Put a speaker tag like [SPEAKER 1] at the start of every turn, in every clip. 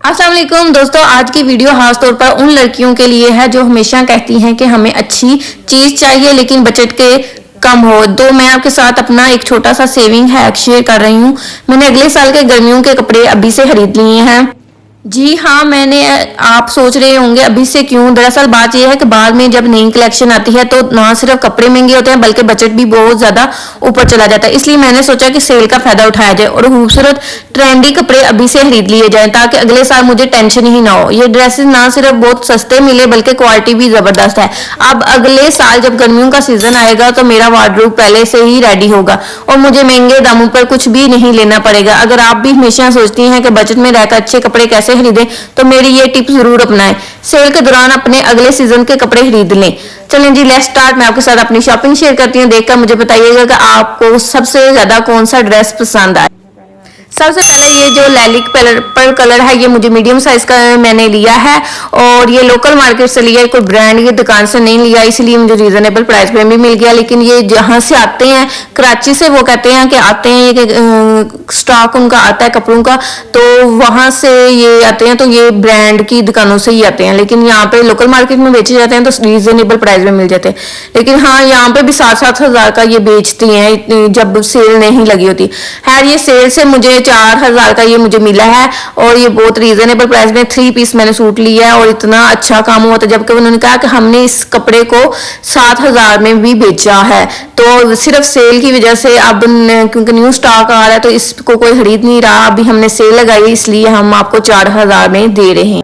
[SPEAKER 1] अस्सलाम वालेकुम दोस्तों, आज की वीडियो खास तौर पर उन लड़कियों के लिए है जो हमेशा कहती हैं कि हमें अच्छी चीज़ चाहिए लेकिन बजट के कम हो। तो मैं आपके साथ अपना एक छोटा सा सेविंग हैक शेयर कर रही हूँ। मैंने अगले साल के गर्मियों के कपड़े अभी से खरीद लिए हैं। जी हाँ, मैंने आप सोच रहे होंगे अभी से क्यों। दरअसल बात यह है कि बाद में जब नई कलेक्शन आती है तो ना सिर्फ कपड़े महंगे होते हैं बल्कि बजट भी बहुत ज़्यादा ऊपर चला जाता है। इसलिए मैंने सोचा कि सेल का फ़ायदा उठाया जाए और खूबसूरत ट्रेंडी कपड़े अभी से खरीद लिए जाएं ताकि अगले साल मुझे टेंशन ही ना हो। ये ड्रेसेस ना सिर्फ बहुत सस्ते मिले बल्कि क्वालिटी भी ज़बरदस्त है। अब अगले साल जब गर्मियों का सीज़न आएगा तो मेरा वार्डरोब पहले से ही रेडी होगा और मुझे महंगे दामों पर कुछ भी नहीं लेना पड़ेगा। अगर आप भी हमेशा सोचती हैं कि बजट में रहकर अच्छे कपड़े कैसे खरीदें तो मेरी ये टिप जरूर अपनाएं। सेल के दौरान अपने अगले सीजन के कपड़े खरीद लें। चलें जी, लेट्स स्टार्ट। मैं आपके साथ अपनी शॉपिंग शेयर करती हूँ। देखकर मुझे बताइएगा कि आपको सबसे ज्यादा कौन सा ड्रेस पसंद आए। सबसे पहले ये जो लैलिक पर्ल कलर है ये मुझे मीडियम साइज का मैंने लिया है और ये लोकल मार्केट से लिया है, कोई ब्रांड की दुकान से नहीं लिया, इसलिए मुझे रीजनेबल प्राइस पे भी मिल गया। लेकिन ये जहाँ से आते हैं कराची से, वो कहते हैं कि आते हैं ये स्टॉक उनका आता है कपड़ों का, तो वहाँ से ये आते हैं, तो ये ब्रांड की दुकानों से ही आते हैं। लेकिन यहाँ पे लोकल मार्केट में बेचे जाते हैं तो रीजनेबल प्राइस में मिल जाते हैं। लेकिन हाँ, यहाँ पे भी 7,000 का ये बेचती हैं जब सेल नहीं लगी होती है। ये सेल से मुझे 4,000 का ये मुझे मिला है और ये बहुत रीजनेबल प्राइस में 3 पीस मैंने सूट लिया है और इतना अच्छा काम हुआ था। जबकि उन्होंने कहा कि हमने इस कपड़े को 7,000 में भी बेचा है। तो सिर्फ सेल की वजह से अब क्योंकि न्यू स्टॉक आ रहा है तो इसको कोई खरीद नहीं रहा। अभी हमने सेल लगाई इसलिए हम आपको 4,000 में दे रहे हैं।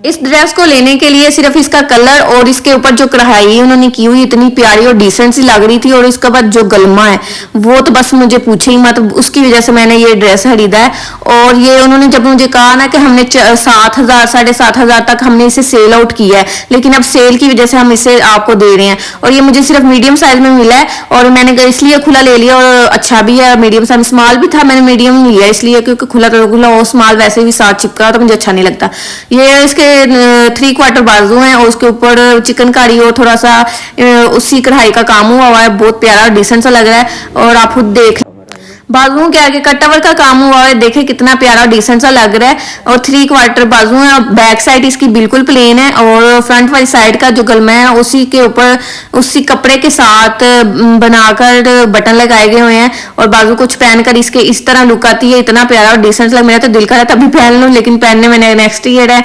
[SPEAKER 1] इस ड्रेस को लेने के लिए सिर्फ इसका कलर और इसके ऊपर जो कढ़ाई उन्होंने की हुई इतनी प्यारी और डिसेंट सी लग रही थी, और इसके बाद जो गलमा है वो तो बस मुझे पूछे ही मत, उसकी वजह से मैंने ये ड्रेस खरीदा है। और ये उन्होंने जब मुझे कहा ना कि हमने 7,000 7,500 तक हमने इसे सेल आउट किया है, लेकिन अब सेल की वजह से हम इसे आपको दे रहे हैं। और ये मुझे सिर्फ मीडियम साइज में मिला है और मैंने इसलिए खुला ले लिया, और अच्छा भी है। मीडियम साइज, स्मॉल भी था, मैंने मीडियम लिया इसलिए क्योंकि खुला तो खुला और स्मॉल वैसे भी साथ चिपका तो मुझे अच्छा नहीं लगता। ये इसके 3/4 बाजू हैं और उसके ऊपर चिकनकारी और थोड़ा सा उसी कढ़ाई का काम हुआ है। बहुत प्यारा डिसेंट सा लग रहा है और आप खुद देख बाजुओं के आगे कटवर्क का काम हुआ है, देखे कितना प्यारा डिसेंट सा लग रहा है। और 3/4 बाजू है। बैक साइड इसकी बिल्कुल प्लेन है और फ्रंट वाली साइड का जो गलमा है उसी के ऊपर उसी कपड़े के साथ बनाकर बटन लगाए गए हुए हैं और बाजू कुछ पहनकर इसके इस तरह लुक आती है। इतना प्यारा और डिसेंट लग, मेरा तो दिल कर रहा है तभी पहन लूं, लेकिन पहनने मैंने नेक्स्ट ईयर है।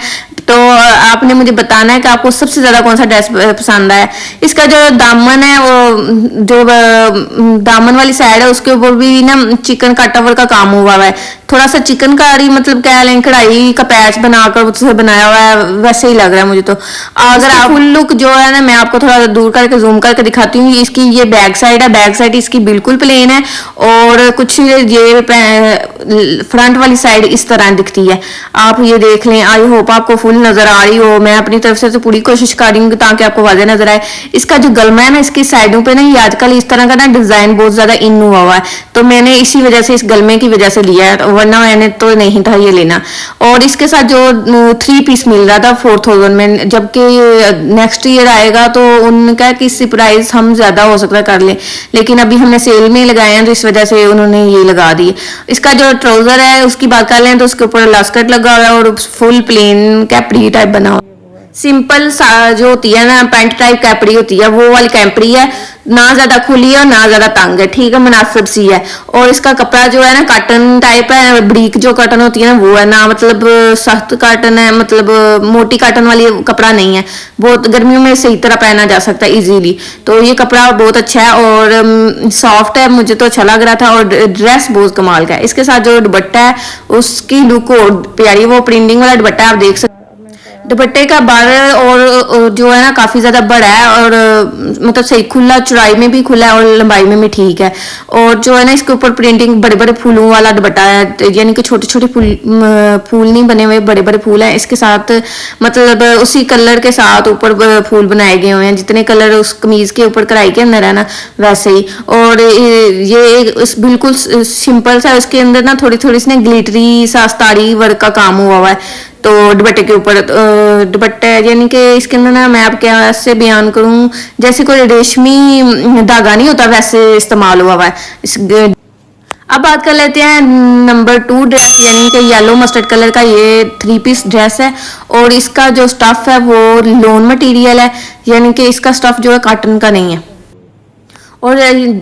[SPEAKER 1] तो आपने मुझे बताना है कि आपको सबसे ज्यादा कौन सा ड्रेस पसंद आया। इसका जो दामन है वो जो दामन वाली साइड है उसके ऊपर भी ना चिकन कटवर का काम हुआ है। थोड़ा सा चिकनकारी मतलब कह लें, कढ़ाई का पैच बनाकर उससे बनाया हुआ है, वैसे ही लग रहा है मुझे। तो अगर आप फुल लुक जो है ना, मैं आपको थोड़ा दूर करके जूम करके दिखाती हूँ। इसकी ये बैक साइड है, बैक साइड इसकी बिल्कुल प्लेन है और कुछ ये फ्रंट वाली साइड इस तरह दिखती है। आप ये देख लें। आई होप आपको फुल नजर आ रही हो। मैं अपनी तरफ से तो पूरी कोशिश कर रही हूँ ताकि आपको वाज़ेह नजर आए। इसका जो गलमा है ना, इसकी साइडों पे ना ये आजकल इस तरह का ना डिजाइन बहुत ज्यादा इन हुआ है, तो मैंने इसी वजह से इस गलमे की वजह से लिया है, वरना मैंने तो नहीं था ये लेना। और इसके साथ जो 3 पीस मिल रहा था 4,000 में, जबकि नेक्स्ट ईयर आएगा तो उनका कि इससे प्राइस हम ज्यादा हो सकता है कर ले, लेकिन अभी हमने सेल में लगाए हैं तो इस वजह से उन्होंने ये लगा दी। इसका जो ट्राउजर है उसकी बात कर लें तो उसके ऊपर लास्कट लगा हुआ है और फुल प्लेन कैपरी टाइप बना हुआ। सिंपल जो होती है ना पैंट टाइप कैपरी होती है वो वाली कैपरी है, ना ज्यादा खुली है और ना ज्यादा तंग है, ठीक है, मुनासिब सी है। और इसका कपड़ा जो है ना कॉटन टाइप है, ब्रीक जो कॉटन होती है ना वो है, ना मतलब सख्त कॉटन है, मतलब मोटी कॉटन वाली कपड़ा नहीं है। बहुत गर्मियों में सही तरह पहना जा सकता है इजीली। तो ये कपड़ा बहुत अच्छा है और सॉफ्ट है, मुझे तो अच्छा लग रहा था। और ड्रेस बहुत कमाल का है। इसके साथ जो दुपट्टा है उसकी लुक और प्यारी, वो प्रिंटिंग वाला दुपट्टा आप देख सकते। दुपट्टे का बार और जो है ना काफी ज्यादा बड़ा है और मतलब सही खुला, चौड़ाई में भी खुला है और लंबाई में भी ठीक है। और जो है ना इसके ऊपर प्रिंटिंग बड़े बड़े फूलों वाला दुपट्टा है, यानी कि छोटे छोटे फूल नहीं बने हुए, बड़े बड़े फूल हैं इसके साथ। मतलब उसी कलर के साथ ऊपर फूल बनाए गए हुए हैं, जितने कलर उस कमीज के ऊपर कढ़ाई के अंदर है ना वैसे ही। और ये बिल्कुल सिंपल सा, उसके अंदर ना थोड़ी थोड़ी इसने ग्लिटरी सा स्टारी वर्क का काम हुआ हुआ है। तो दुपट्टे के ऊपर दुपट्टा यानी कि इसके अंदर ना मैं आपके से बयान करूं, जैसे कोई रेशमी धागा नहीं होता वैसे इस्तेमाल हुआ है। अब बात कर लेते हैं नंबर 2 ड्रेस, यानी कि येलो मस्टर्ड कलर का ये 3 पीस ड्रेस है। और इसका जो स्टफ है वो लॉन मटेरियल है, यानी कि इसका स्टफ जो है कॉटन का नहीं है। और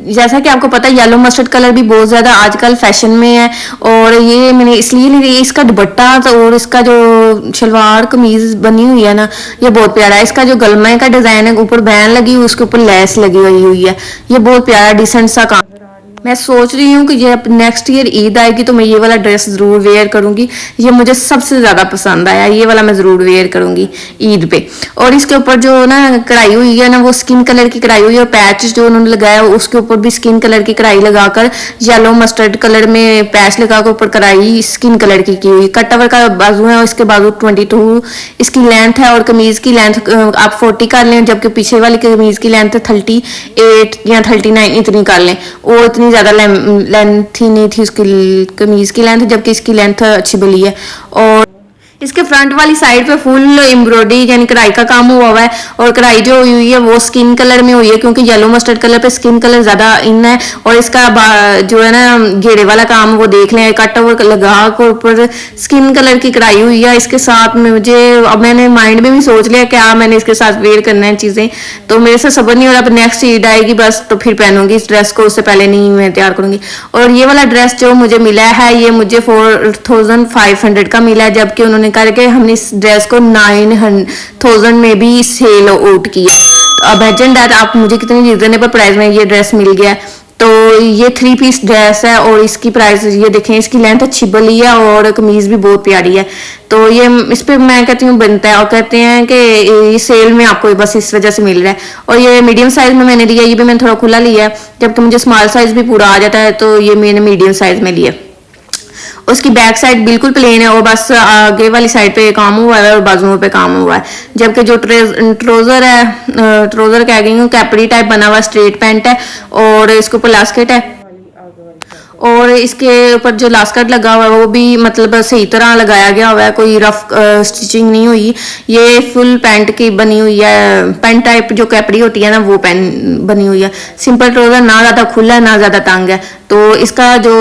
[SPEAKER 1] जैसा कि आपको पता है येलो मस्टर्ड कलर भी बहुत ज़्यादा आजकल फैशन में है। और ये मैंने इसलिए नहीं ली, इसका दुपट्टा और इसका जो शलवार कमीज बनी हुई है ना, ये बहुत प्यारा है। इसका जो गलमे का डिज़ाइन है, ऊपर बैन लगी हुई, उसके ऊपर लेस लगी हुई है, ये बहुत प्यारा डिसेंट सा काम। मैं सोच रही हूँ कि ये नेक्स्ट ईयर ईद आएगी तो मैं ये वाला ड्रेस ज़रूर वेयर करूँगी। ये मुझे सबसे ज़्यादा पसंद आया, ये वाला मैं ज़रूर वेयर करूँगी ईद पे। और इसके ऊपर जो ना कढ़ाई हुई है ना, वो स्किन कलर की कढ़ाई हुई है। और पैच जो उन्होंने लगाया उसके ऊपर भी स्किन कलर की कढ़ाई लगाकर, येलो मस्टर्ड कलर में पैच लगाकर ऊपर कढ़ाई स्किन कलर की हुई। कट ओवर का बाजू है और इसके बाजू 22 इसकी लेंथ है। और कमीज़ की लेंथ आप 40 कर लें, जबकि पीछे वाली कमीज़ की लेंथ 38 या 39 इतनी कर लें। वो इतनी ज़्यादा लेंथ ही नहीं थी उसकी कमीज़ की लेंथ, जबकि इसकी लेंथ अच्छी बली है। और इसके फ्रंट वाली साइड पे फुल एम्ब्रॉयडरी यानी कढ़ाई का काम हुआ है। और कढ़ाई जो हुई है वो स्किन कलर में हुई है, क्योंकि येलो मस्टर्ड कलर पे स्किन कलर ज़्यादा इन है। और इसका जो है ना घेरे वाला काम वो देख लें, कट ओवर लगा कर ऊपर स्किन कलर की कढ़ाई हुई है। इसके साथ में मुझे अब मैंने माइंड में भी सोच लिया क्या मैंने इसके साथ वेयर करना है चीज़ें, तो मेरे से सब्र नहीं हो रहा। अब नेक्स्ट ईद आएगी बस तो फिर पहनूंगी इस ड्रेस को, उससे पहले नहीं मैं तैयार करूंगी। और ये वाला ड्रेस जो मुझे मिला है ये मुझे 4500 का मिला है, जबकि उन्होंने करके हमने इस ड्रेस को 9000 में भी सेल आउट किया। तो इमेजिन दैट आप मुझे कितनी रीजनेबल प्राइस में ये ड्रेस मिल गया। तो ये 3 पीस ड्रेस है और इसकी प्राइस ये देखें, इसकी लेंथ अच्छी बली है और कमीज भी बहुत प्यारी है। तो ये इस पे मैं कहती हूँ बनता है। और कहते हैं कि ये सेल में आपको बस इस वजह से मिल रहा है। और ये मीडियम साइज में मैंने लिया, ये भी मैंने थोड़ा खुला लिया है, जबकि मुझे स्मॉल साइज भी पूरा आ जाता है, तो ये मैंने मीडियम साइज में लिया। उसकी बैक साइड बिल्कुल प्लेन है और बस आगे वाली साइड पे काम हुआ है और बाजुओं पे काम हुआ है। जबकि जो ट्रोजर है, ट्रोजर कह गई हूँ, कैपरी टाइप बना हुआ स्ट्रेट पैंट है और इसके ऊपर लास्केट है। और इसके ऊपर जो लास्कट लगा हुआ है वो भी मतलब सही तरह लगाया गया हुआ है, कोई रफ स्टिचिंग नहीं हुई। ये फुल पैंट की बनी हुई है, पैंट टाइप जो कैपरी होती है ना वो पैंट बनी हुई है। सिंपल ट्राउजर, ना ज़्यादा खुला है ना ज़्यादा तंग है। तो इसका जो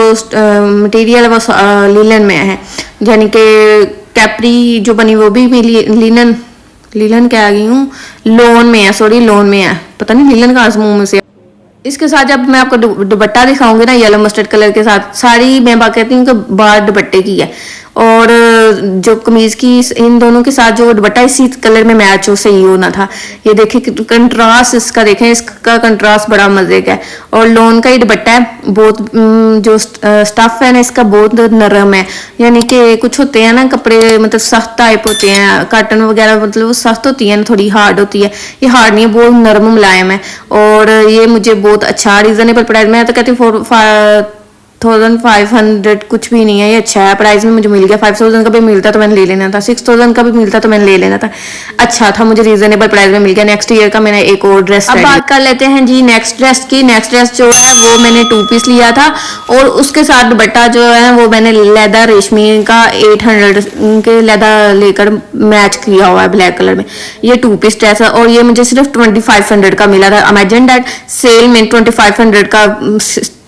[SPEAKER 1] मटेरियल है वो लिनन में है, यानी कि कैपरी जो बनी वो भी लिनन कह गई हूँ, लोन में है, सॉरी लोन में है, पता नहीं लिनन का मुंह में से। इसके साथ जब मैं आपको दुपट्टा दिखाऊंगी ना येलो मस्टर्ड कलर के साथ, सारी मैं बात कहती हूँ कि बात दुपट्टे की है। और जो कमीज की इन दोनों के साथ जो दुपट्टा इसी कलर में मैच हो सही होना था। ये देखिए कंट्रास्ट इसका देखें, इसका कंट्रास्ट बड़ा मजे का है। और लोन का ही दुपट्टा है, बहुत जो स्टफ है ना इसका बहुत नरम है, यानी कि कुछ होते हैं ना कपड़े मतलब सख्त टाइप होते हैं, कॉटन वगैरह मतलब वो सख्त होती है ना, थोड़ी हार्ड होती है। ये हार्ड नहीं है, बहुत नरम मुलायम है। और ये मुझे बहुत अच्छा रीजनेबल प्राइस, मैं तो कहती हूँ 4500 कुछ भी नहीं है, ये अच्छा है प्राइस में मुझे मिल गया। 5000 का भी मिलता तो मैंने ले लेना था, 6000 का भी मिलता तो मैंने ले लेना था, अच्छा था, मुझे रीजनेबल प्राइस में मिल गया। नेक्स्ट ईयर का मैंने एक और ड्रेस। अब बात कर लेते हैं जी नेक्स्ट ड्रेस की। नेक्स्ट ड्रेस जो है वो मैंने 2 पीस लिया था और उसके साथ दुपट्टा जो है वो मैंने लेदर रेशमी का 800 के लेदर लेकर मैच किया हुआ है ब्लैक कलर में। ये 2 पीस ड्रेस है और ये मुझे सिर्फ 2500 का मिला था। इमेजिन दैट सेल में 2500 का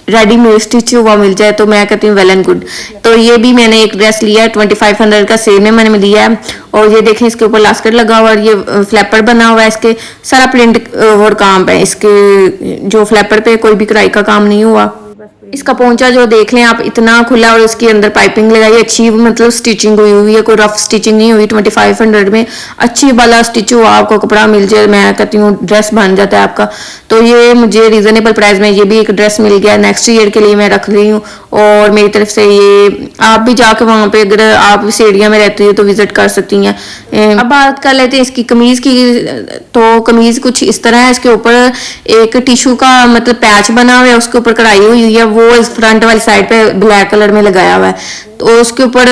[SPEAKER 1] रेडीमेड स्टिच हुआ मिल जाए तो मैं कहती हूँ वेल एंड गुड। तो ये भी मैंने एक ड्रेस लिया है 2500 का, सेल में मैंने लिया है। और ये देखें इसके ऊपर लास्केट लगा हुआ है, ये फ्लैपर बना हुआ है, इसके सारा प्रिंट और काम है, इसके जो फ्लैपर पे कोई भी कढ़ाई का काम नहीं हुआ। इसका पोंचा जो देख लें आप इतना खुला और उसके अंदर पाइपिंग लगाई अच्छी, मतलब स्टिचिंग हुई है, कोई रफ स्टिचिंग नहीं हुई। 2500 में अच्छी वाला स्टिच हुआ आपको कपड़ा मिल जाए, मैं कहती हूँ ड्रेस बन जाता है आपका। तो ये मुझे रीजनेबल प्राइस में ये भी एक ड्रेस मिल गया, नेक्स्ट ईयर के लिए मैं रख रही हूँ। और मेरी तरफ से ये आप भी जाके वहाँ पे अगर आप इस एरिया में रहती है तो विजिट कर सकती हैं। अब बात कर लेते हैं इसकी कमीज की। तो कमीज कुछ इस तरह है, इसके ऊपर एक टिश्यू का मतलब पैच बना हुआ है, उसके ऊपर कढ़ाई हुई है, वो इस फ्रंट वाली साइड पे ब्लैक कलर में लगाया हुआ है। तो उसके ऊपर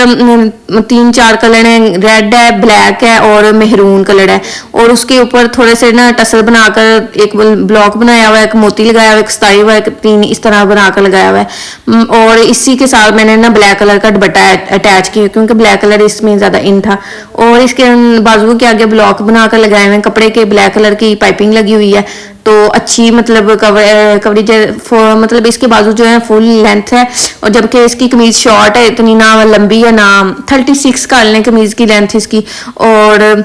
[SPEAKER 1] 3-4 कलर है, रेड है, ब्लैक है और मेहरून कलर है। और उसके ऊपर थोड़े से ना टसल बनाकर एक ब्लॉक बनाया हुआ है, एक मोती लगाया हुआ है, एक स्टाई हुआ है, 3 इस तरह बनाकर लगाया हुआ है। और इसी के साथ मैंने ना ब्लैक कलर का दुपट्टा अटैच किया, क्योंकि ब्लैक कलर इसमें ज्यादा इन था। और इसके बाजुओं के आगे ब्लॉक बनाकर लगाए हुए हैं, कपड़े के ब्लैक कलर की पाइपिंग लगी हुई है। तो अच्छी मतलब कवरेज मतलब इसके बाजू जो है फुल लेंथ है, और जबकि इसकी कमीज शॉर्ट है, इतनी ना लंबी है ना 36 का लें कमीज की लेंथ इसकी, और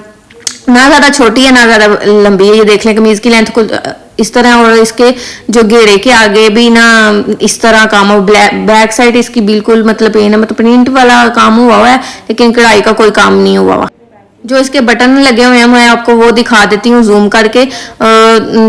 [SPEAKER 1] ना ज़्यादा छोटी है ना ज़्यादा लंबी है। ये देख लें कमीज की लेंथ को इस तरह, और इसके जो घेरे के आगे भी ना इस तरह काम हो, बैक साइड इसकी बिल्कुल मतलब ये ना मतलब प्रिंट वाला काम हुआ है, लेकिन कढ़ाई का कोई काम नहीं हुआ। जो इसके बटन लगे हुए हैं मैं आपको वो दिखा देती हूँ जूम करके।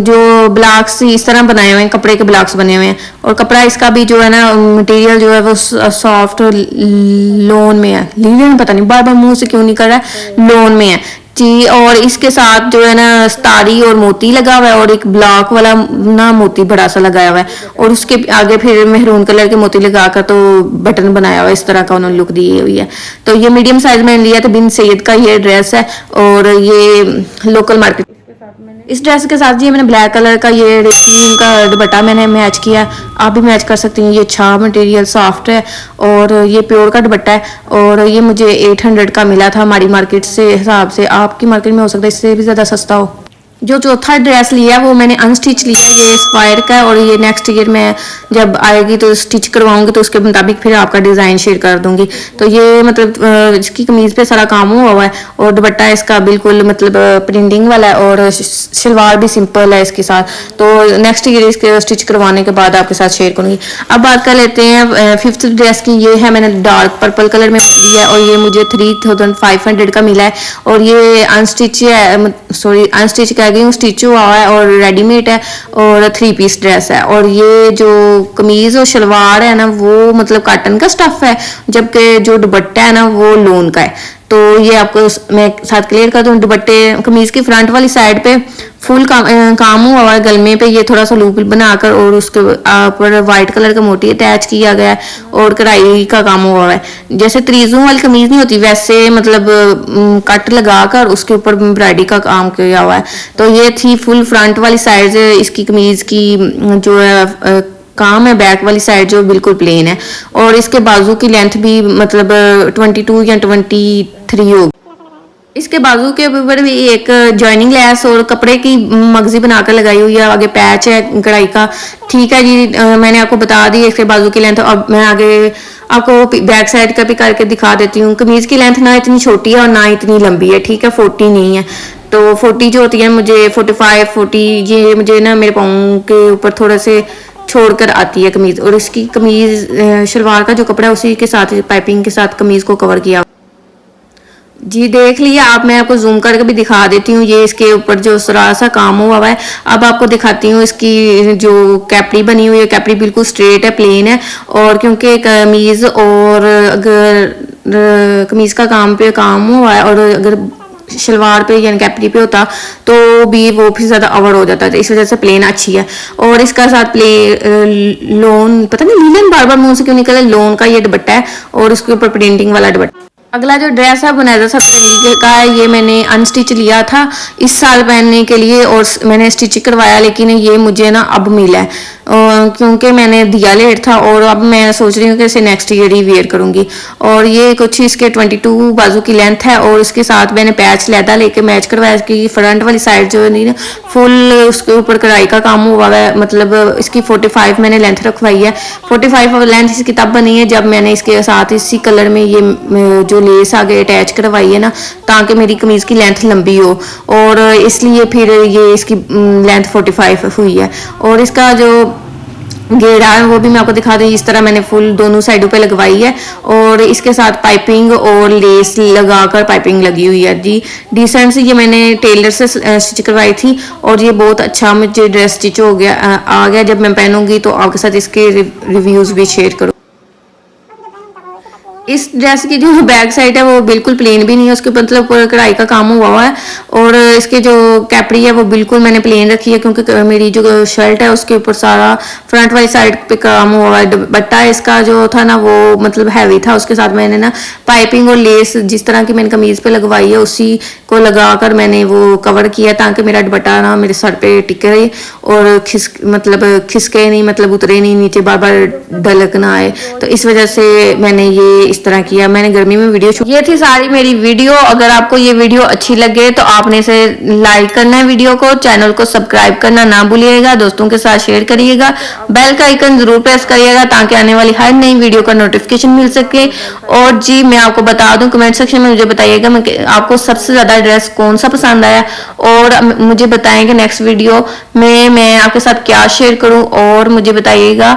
[SPEAKER 1] जो ब्लॉक्स इस तरह बनाए हुए हैं, कपड़े के ब्लॉक्स बने हुए हैं, और कपड़ा इसका भी जो है ना मटेरियल जो है वो सॉफ्ट लोन में है, लीलन पता नहीं बार बार मुंह से क्यों नहीं कर रहा है, लोन में है जी। और इसके साथ जो है ना स्टारी और मोती लगा हुआ है, और एक ब्लॉक वाला ना मोती बड़ा सा लगाया हुआ है, और उसके आगे फिर मेहरून कलर के मोती लगाकर तो बटन बनाया हुआ है, इस तरह का उन्होंने लुक दी हुई है। तो ये मीडियम साइज में लिया था, बिन सैयद का ये ड्रेस है, और ये लोकल मार्केट। इस ड्रेस के साथ जी मैंने ब्लैक कलर का ये रेशमी का दुपट्टा मैंने मैच किया, आप भी मैच कर सकती हैं। ये अच्छा मटेरियल सॉफ्ट है, और ये प्योर का दुपट्टा है, और ये मुझे 800 का मिला था हमारी मार्केट से हिसाब से, आपकी मार्केट में हो सकता है इससे भी ज़्यादा सस्ता हो। जो चौथा ड्रेस लिया वो मैंने अनस्टिच लिया, ये स्क्वायर का है, और ये नेक्स्ट ईयर मैं जब आएगी तो स्टिच करवाऊंगी तो उसके मुताबिक फिर आपका डिज़ाइन शेयर कर दूंगी। तो ये मतलब इसकी कमीज़ पे सारा काम हुआ है, और दुपट्टा इसका बिल्कुल मतलब प्रिंटिंग वाला है, और शलवार भी सिंपल है इसके साथ। तो नेक्स्ट ईयर इसके स्टिच करवाने के बाद आपके साथ शेयर करूँगी। अब बात कर लेते हैं फिफ्थ ड्रेस की। ये है मैंने डार्क पर्पल कलर में लिया है, और ये मुझे 3500 का मिला है, और ये अनस्टिच है, सॉरी अनस्टिच का स्टिच हुआ है और रेडीमेड है, और 3 पीस ड्रेस है। और ये जो कमीज और शलवार है ना वो मतलब कॉटन का स्टफ है, जबकि जो दुपट्टा है ना वो लोन का है। तो ये आपको मैं साथ क्लियर कर दूं, दुपट्टे कमीज की फ्रंट वाली साइड पे फुल काम हुआ है, गलमे पे ये थोड़ा सा लूप बनाकर, और उसके ऊपर वाइट कलर का मोती अटैच किया गया है, और कढ़ाई का काम हुआ है। जैसे तरीजों वाली कमीज नहीं होती वैसे मतलब कट लगाकर उसके ऊपर एम्ब्रॉयडरी का काम किया हुआ है। तो ये थी फुल फ्रंट वाली साइड इसकी कमीज की जो है काम है। बैक वाली साइड जो बिल्कुल प्लेन है, और इसके बाजू की लेंथ भी मतलब 22 या 23 होगी। इसके बाजू के ऊपर भी एक जॉइनिंग लेस और कपड़े की मगजी बनाकर लगाई हुई है, आगे पैच है कढ़ाई का। ठीक है जी, मैंने आपको बता दी इसके बाजू की लेंथ। अब मैं आगे आपको बैक साइड का भी करके दिखा देती हूँ। कमीज की लेंथ ना इतनी छोटी है और ना इतनी लंबी है, ठीक है, 40 नहीं है। तो 40 जो होती है मुझे 45 40 ये मुझे ना मेरे पाँव के ऊपर थोड़े से छोड़कर आती है कमीज, और इसकी कमीज शलवार का जो कपड़ा है उसी के साथ पाइपिंग के साथ कमीज को कवर किया जी। देख लिया आप, मैं आपको जूम करके भी दिखा देती हूँ। ये इसके ऊपर जो सरा सा काम हुआ है। अब आपको दिखाती हूँ इसकी जो कैपरी बनी हुई है। कैपरी बिल्कुल स्ट्रेट है, प्लेन है, और क्योंकि कमीज और अगर कमीज का काम पे काम हुआ है और अगर शलवार पे या कैपरी पे होता तो भी वो फिर ज़्यादा अवर हो जाता है, तो इस वजह से प्लेन अच्छी है। और इसका साथ लोन पता नहीं लीलन बार बार मुंह से क्यों निकला, लोन का ये दुपट्टा है, और इसके ऊपर प्रिंटिंग वाला दुपट्टा। अगला जो ड्रेस है वो नैज़ा सतरंगी का है। ये मैंने अनस्टिच लिया था इस साल पहनने के लिए, और मैंने स्टिच करवाया, लेकिन ये मुझे ना अब मिला है क्योंकि मैंने दिया लेट था, और अब मैं सोच रही हूँ कि इसे नेक्स्ट ईयर ही वेयर करूँगी। और ये कुछ इसके 22 बाजू की लेंथ है, और इसके साथ मैंने पैच लैदा लेके मैच करवाया। इसकी फ्रंट वाली साइड जो है ना फुल उसके ऊपर कढ़ाई का काम हुआ है, मतलब इसकी 45 मैंने लेंथ रखवाई है। 45 लेंथ इसकी तब बनी है जब मैंने इसके साथ इसी कलर में ये जो लेस आगे अटैच करवाई है ना, ताकि मेरी कमीज की लेंथ लंबी हो, और इसलिए फिर ये इसकी लेंथ 45 हुई है। और इसका जो घेरा है वो भी मैं आपको दिखा दूँ। इस तरह मैंने फुल दोनों साइडों पे लगवाई है, और इसके साथ पाइपिंग और लेस लगाकर पाइपिंग लगी हुई है जी। डिसेंट से ये मैंने टेलर से स्टिच करवाई थी, और ये बहुत अच्छा मुझे ड्रेस स्टिच हो गया आ गया। जब मैं पहनूंगी तो आपके साथ इसके रिव्यूज़ भी शेयर करूँ। इस ड्रेस की जो बैक साइड है वो बिल्कुल प्लेन भी नहीं है, उसके मतलब कढ़ाई का काम हुआ है, और इसके जो कैपरी है वो बिल्कुल मैंने प्लेन रखी है, क्योंकि मेरी जो शर्ट है उसके ऊपर सारा फ्रंट वाली साइड पे काम हुआ है। दुपट्टा इसका जो था ना वो मतलब हैवी था, उसके साथ मैंने ना पाइपिंग और लेस जिस तरह की मैंने कमीज पे लगवाई है उसी को लगाकर मैंने वो कवर किया, ताकि मेरा दुपट्टा ना मेरे सर पे टिके रहे और खिसके नहीं, मतलब उतरे नहीं नीचे, बार बार ढलक ना आए। तो इस वजह से मैंने ये इस तरह किया मैंने गर्मी में वीडियो शूट। ये थी सारी मेरी वीडियो। अगर आपको ये वीडियो अच्छी लगे तो आपने इसे लाइक करना है, वीडियो को, चैनल को सब्सक्राइब करना ना भूलिएगा, दोस्तों के साथ शेयर करिएगा, बेल का आइकन जरूर प्रेस करिएगा ताकि आने वाली हर नई वीडियो का नोटिफिकेशन मिल सके। और जी मैं आपको बता दूं, कमेंट सेक्शन में मुझे बताइएगा आपको सबसे ज्यादा ड्रेस कौन सा पसंद आया, और मुझे बताएं कि नेक्स्ट वीडियो में मैं आपके साथ क्या शेयर करूं। और मुझे बताइएगा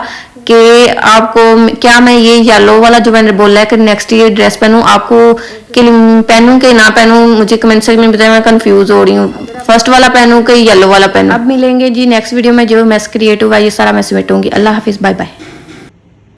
[SPEAKER 1] कि आपको क्या मैं ये येलो वाला जो मैंने बोला है कि नेक्स्ट ये ड्रेस पहनूं, आपको कि पहनूं कि ना पहनूं, मुझे कमेंट सेक्शन में बताएं। मैं कंफ्यूज हो रही हूँ, फर्स्ट वाला पहनूं कि येलो वाला पहनूं। अब मिलेंगे जी नेक्स्ट वीडियो में, जो मैं क्रिएटिव है ये सारा मैं समेटूंगी। अल्लाह हाफिज, बाय बाय।